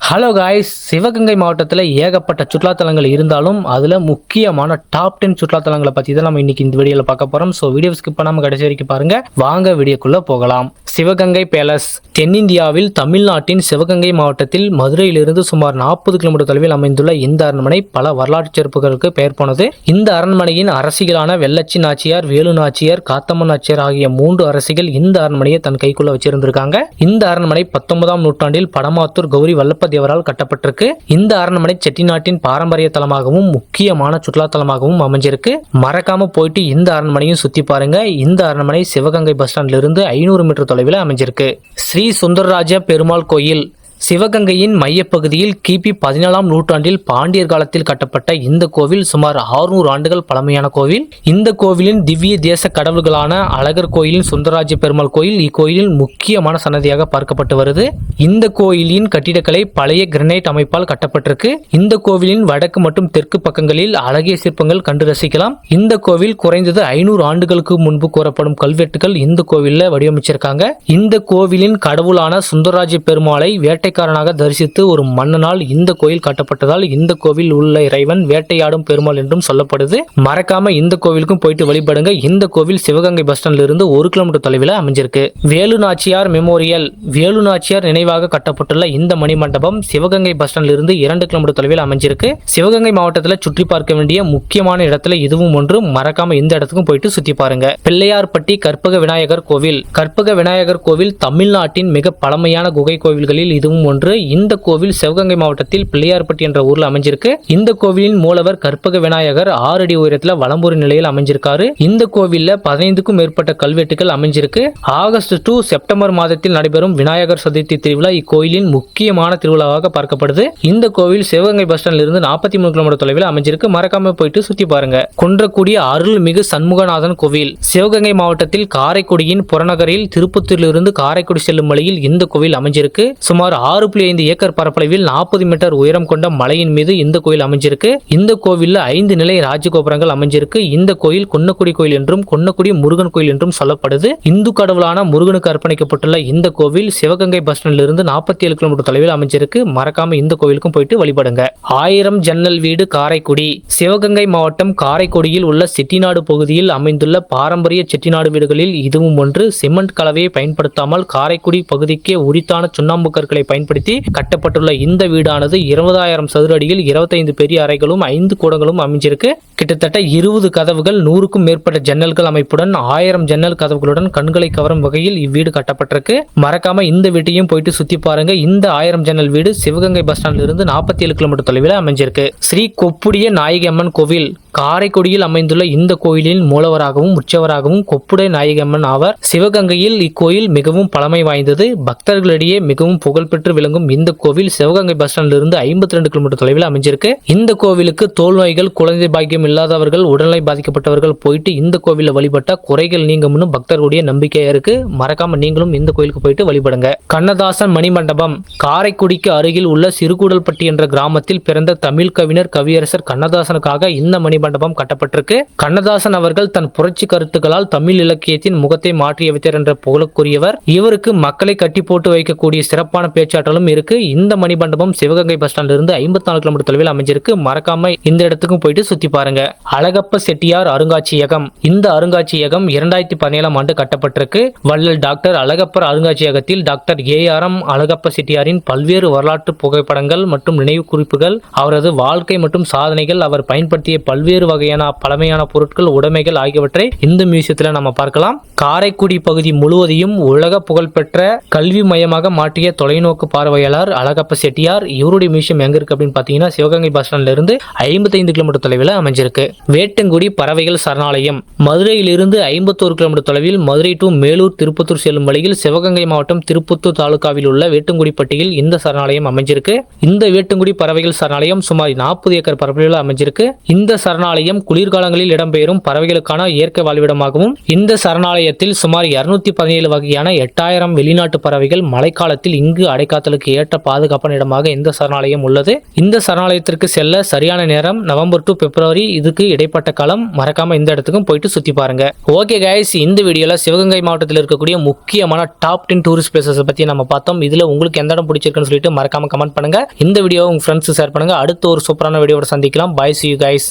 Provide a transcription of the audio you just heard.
Hello guys, Sivaganga மாவட்டத்தில் ஏகப்பட்ட சுற்றுலாத்தலங்கள் இருந்தாலும் அதில் முக்கியமான டாப் 10 சுற்றுலாத்தலங்களை பற்றி தான் நம்ம இன்னைக்கு இந்த வீடியோவில் பார்க்க போகிறோம். ஸோ வீடியோ ஸ்கிப் பண்ணாமல் கடைசி வரைக்கும் பாருங்க. வாங்க வீடியோக்குள்ளே போகலாம். சிவகங்கை பேலஸ் தென்னிந்தியாவில் தமிழ்நாட்டின் சிவகங்கை மாவட்டத்தில் மதுரையிலிருந்து சுமார் 40 கிலோமீட்டர் தொலைவில் அமைந்துள்ள இந்த அரண்மனை பல வரலாற்று சிறப்புகளுக்கு பெயர் போனது. இந்த அரண்மனையின் அரசிகளான வெள்ளச்சி நாச்சியார், வேலு நாச்சியார், காத்தம்மன் நாச்சியார் ஆகிய 3 அரசிகள் இந்த அரண்மனையை தன் கைக்குள்ள வச்சிருந்திருக்காங்க. இந்த அரண்மனை 19ஆம் நூற்றாண்டில் படமாத்தூர் கௌரி வல்லப்பதேவரால் கட்டப்பட்டிருக்கு. இந்த அரண்மனை செட்டிநாட்டின் பாரம்பரிய தலமாகவும் முக்கியமான சுற்றுலா தலமாகவும் அமைஞ்சிருக்கு. மறக்காம போயிட்டு இந்த அரண்மனையும் சுத்தி பாருங்க. இந்த அரண்மனை சிவகங்கை பஸ் ஸ்டாண்ட்ல இருந்து 500 மீட்டர் தொலைவில் அமைஞ்சிருக்கு. ஸ்ரீ சுந்தரராஜ பெருமாள் கோயில் சிவகங்கையின் மையப்பகுதியில் கிபி 14ஆம் நூற்றாண்டில் பாண்டியர் காலத்தில் கட்டப்பட்ட இந்த கோவில் சுமார் 600 ஆண்டுகள் பழமையான கோவில். இந்த கோவிலின் திவ்ய தேச கடவுள்களான அழகர் கோயிலின் சுந்தரராஜ பெருமாள் கோயில் இக்கோயிலின் முக்கியமான சன்னதியாக பார்க்கப்பட்டு வருது. இந்த கோயிலின் கட்டிடக்கலை பழைய கிரனைட் அமைப்பால் கட்டப்பட்டிருக்கு. இந்த கோவிலின் வடக்கு மற்றும் தெற்கு பக்கங்களில் அழகிய சிற்பங்கள் கண்டு ரசிக்கலாம். இந்த கோவில் குறைந்தது 500 ஆண்டுகளுக்கு முன்பு கூறப்படும் கல்வெட்டுகள் இந்த கோவிலில் வடிவமைச்சிருக்காங்க. இந்த கோவிலின் கடவுளான சுந்தரராஜ பெருமாளை வேட்டைக்காரனாக தரிசித்து ஒரு மன்னனால் இந்த கோயில் கட்டப்பட்டதால் இந்த கோவில் உள்ள இறைவன் வேட்டையாடும் பெருமாள் என்றும் சொல்லப்படுது. மறக்காம இந்த கோவிலுக்கும் போயிட்டு வழிபடுங்க. இந்த கோவில் சிவகங்கை பஸ் ஸ்டாண்ட்ல இருந்து 1 கிலோமீட்டர் தொலைவில் அமைஞ்சிருக்கு. வேலு நாச்சியார் மெமோரியல் வேலு நாச்சியார் நினைவாக கட்டப்பட்டுள்ள இந்த மணிமண்டபம் சிவகங்கை பஸ் ஸ்டாண்ட்ல இருந்து 2 கிலோமீட்டர் தொலைவில் அமைஞ்சிருக்கு. சிவகங்கை மாவட்டத்தில் சுற்றி பார்க்க வேண்டிய முக்கியமான இடத்துல இதுவும் ஒன்று. மறக்காம இந்த இடத்துக்கும் போயிட்டு சுத்தி பாருங்க. பிள்ளையார்பட்டி கற்பக விநாயகர் கோவில் கற்பக விநாயகர் கோவில் தமிழ்நாட்டின் மிக பழமையான குகை கோவில்களில் இதுவும் ஒன்று. இந்த கோவில் சிவகங்கை மாவட்டத்தில் பிள்ளையார்பட்டி என்ற ஊர்ல அமைஞ்சிருக்கு. இந்த கோவிலின் மூலவர் கற்பக விநாயகர் 6 அடி உயரத்துல வலம்புரி நிலையில் அமைஞ்சிருக்காரு. இந்த கோவில்ல 15க்கும் மேற்பட்ட கல்வெட்டுகள் அமைஞ்சிருக்கு. ஆகஸ்ட் டு செப்டம்பர் மாதத்தில் நடைபெறும் விநாயகர் சதுர்த்தி திருவிழா இக்கோயிலின் முக்கியமான திருவிழாவாக பார்க்கப்படுது. இந்த கோவில் சிவகங்கை பஸ் ஸ்டாண்ட்ல இருந்து 43 கிலோமீட்டர் தொலைவில் அமைஞ்சிருக்கு. மறக்காம போயிட்டு சுத்தி பாருங்க. குன்றக்குடி அருள்மிகு சண்முகநாதன் கோவில் சிவகங்கை மாவட்டத்தில் காரைக்குடியின் புறநகரில் திருப்பத்தூரிலிருந்து காரைக்குடி செல்லும் வழியில் இந்த கோவில் அமைஞ்சிருக்கு. சுமார் 6.5 ஏக்கர் பரப்பளவில் 40 மீட்டர் உயரம் கொண்ட மலையின் மீது இந்த கோயில் அமைஞ்சிருக்கு. இந்த கோவில்ல 5 நிலை ராஜகோபுரங்கள் அமைஞ்சிருக்கு. இந்த கோயில் கொன்னக்குடி கோயில் என்றும் கொன்னக்குடி முருகன் கோயில் என்றும் சொல்லப்படுது. இந்து கடவுளான முருகனுக்கு அர்ப்பணிக்கப்பட்டுள்ள இந்த கோவில் சிவகங்கை பஸ் ஸ்டாண்ட்ல இருந்து 47 கிலோமீட்டர் தொலைவில் அமைஞ்சிருக்கு. மறக்காம இந்த கோவிலுக்கும் போயிட்டு வழிபடுங்க. 1000 ஜன்னல் வீடு காரைக்குடி சிவகங்கை மாவட்டம் காரைக்குடியில் உள்ள செட்டிநாடு பகுதியில் அமைந்துள்ள பாரம்பரிய செட்டிநாடு வீடுகளில் இதுவும் ஒன்று. சிமெண்ட் கலவையை பயன்படுத்தாமல் காரைக்குடி பகுதிக்கே உரித்தான சுண்ணாம்பு கற்களை பயன்படுத்தி கட்டப்பட்டுள்ள இந்த வீடானது 20,000 சதுர அடியில் 25 பெரிய அறைகளும் 5 கூடங்களும் அமைஞ்சிருக்கு. கிட்டத்தட்ட 20 கதவுகள், 100க்கும் மேற்பட்ட ஜன்னல்கள் அமைப்புடன் 1000 ஜன்னல் கதவுகளுடன் கண்களை கவரும் வகையில் இவ்வீடு கட்டப்பட்டிருக்கு. மறக்காம இந்த வீட்டையும் போயிட்டு சுத்தி பாருங்க. இந்த 1000 ஜன்னல் வீடு சிவகங்கை பஸ் ஸ்டாண்ட்ல இருந்து 47 கிலோமீட்டர் தொலைவில் அமைஞ்சிருக்கு. ஸ்ரீ கொப்புடைய நாயகி அம்மன் கோவில் காரைக்குடியில் அமைந்துள்ள இந்த கோயிலின் மூலவராகவும் உற்சவராகவும் கொப்புடைய நாயகி அம்மன் ஆவார். சிவகங்கையில் இக்கோயில் மிகவும் பழமை வாய்ந்தது. பக்தர்களிடையே மிகவும் புகழ்பெற்று விளங்கும் இந்த கோவில் சிவகங்கை பஸ் ஸ்டாண்ட்ல இருந்து 52 கிலோமீட்டர் தொலைவில் அமைஞ்சிருக்கு. இந்த கோவிலுக்கு தோல் நோய்கள், குழந்தை பாக்கியம் இல்லாதவர்கள், உடல்நிலை பாதிக்கப்பட்டவர்கள் போயிட்டு இந்த கோவில வழிபட்டா குறைகள் நீங்கும்னு பக்தர்களுடைய நம்பிக்கையா இருக்கு. மறக்காம நீங்களும் இந்த கோயிலுக்கு போயிட்டு வழிபடுங்க. கண்ணதாசன் மணிமண்டபம் காரைக்குடிக்கு அருகில் உள்ள சிறுகூடல்பட்டி என்ற கிராமத்தில் பிறந்த தமிழ் கவிஞர் கவியரசர் கண்ணதாசனுக்காக இந்த மணிமண்டபம் கட்டப்பட்டிருக்கு. கண்ணதாசன் அவர்கள் தன் புரட்சி கருத்துக்களால் தமிழ் இலக்கியத்தின் முகத்தை மாற்றி வைத்தார் என்ற புகழுக்குரியவர். இவருக்கு மக்களை கட்டி போட்டு வைக்கக்கூடிய சிறப்பான பேச்சாற்றலும் இருக்கு. இந்த மணிமண்டபம் சிவகங்கை பஸ் ஸ்டாண்ட்ல இருந்து 54 கிலோமீட்டர் தொலைவில் அமைஞ்சிருக்கு. மறக்காம இந்த இடத்துக்கும் போயிட்டு சுத்தி பாருங்க. அழகப்ப செட்டியார் அருங்காட்சியகம் இந்த அருங்காட்சியகம் 2017ஆம் ஆண்டு கட்டப்பட்டிருக்கு. வள்ளல் டாக்டர் அழகப்பர் அருங்காட்சியகத்தில் டாக்டர் ARM அழகப்ப செட்டியாரின் பல்வேறு வரலாற்று புகைப்படங்கள் மற்றும் நினைவு குறிப்புகள், அவரது வாழ்க்கை மற்றும் சாதனைகள், அவர் பயன்படுத்திய பல்வேறு வகையான பழமையான பொருட்கள், உடைமைகள் ஆகியவற்றை இந்த மியூசியத்துல நம்ம பார்க்கலாம். காரைக்குடி பகுதி முழுவதையும் உலக புகழ்பெற்ற கல்வி மையமாக மாற்றிய தொலைநோக்கு பார்வையாளர் அழகப்ப செட்டியார். இவருடைய மியூசியம் எங்க இருக்கு அப்படின்னு பாத்தீங்கன்னா சிவகங்கை பஸ் ஸ்டாண்ட்ல இருந்து 55 கிலோமீட்டர் தொலைவில் அமைஞ்சிருக்கு. வேட்டங்குடி பறவைகள் சரணாலயம் மதுரையிலிருந்து 51 கிலோமீட்டர் தொலைவில் மதுரை டு மேலூர் திருப்பத்தூர் செல்லும் வழியில் சிவகங்கை மாவட்டம் திருப்பத்தூர் தாலுகாவில் உள்ள வேட்டங்குடிப்பட்டியில் இந்த சரணாலயம் அமைஞ்சிருக்கு. இந்த வேட்டங்குடி பறவைகள் சரணாலயம் சுமார் 40 ஏக்கர் பரப்பளவில் அமைஞ்சிருக்கு. இந்த சரணாலயம் குளிர்காலங்களில் இடம்பெறும் பறவைகளுக்கான இயற்கை வாழ்விடமாகவும் இந்த சரணாலயத்தில் சுமார் 217 வகையான 8000 வெளிநாட்டு பறவைகள் மழைக்காலத்தில் இங்கு அடைக்க காத்தலுக்கு ஏற்ற பாதுகாப்பான இடமாக இந்த சரணாலயம் உள்ளது. இந்த சரணாலயத்திற்கு செல்ல சரியான நேரம் நவம்பர் டு பிப்ரவரி, இதுக்கு இடைப்பட்ட காலம். மறக்காம இந்த இடத்துக்கும் போயிட்டு சுத்தி பாருங்க. ஓகே கைஸ், இந்த வீடியோல சிவகங்கை மாவட்டத்தில் இருக்கக்கூடிய முக்கியமான டாப் 10 டூரிஸ்ட் பிளேசஸ் பத்தி நம்ம பார்த்தோம். இதுல உங்களுக்கு எந்த இடம் பிடிச்சிருக்குன்னு சொல்லிட்டு மறக்காம கமெண்ட் பண்ணுங்க. இந்த வீடியோ உங்க ஃப்ரெண்ட்ஸ் ஷேர் பண்ணுங்க. அடுத்து ஒரு சூப்பரான வீடியோவோட சந்திக்கலாம். Bye, see you guys.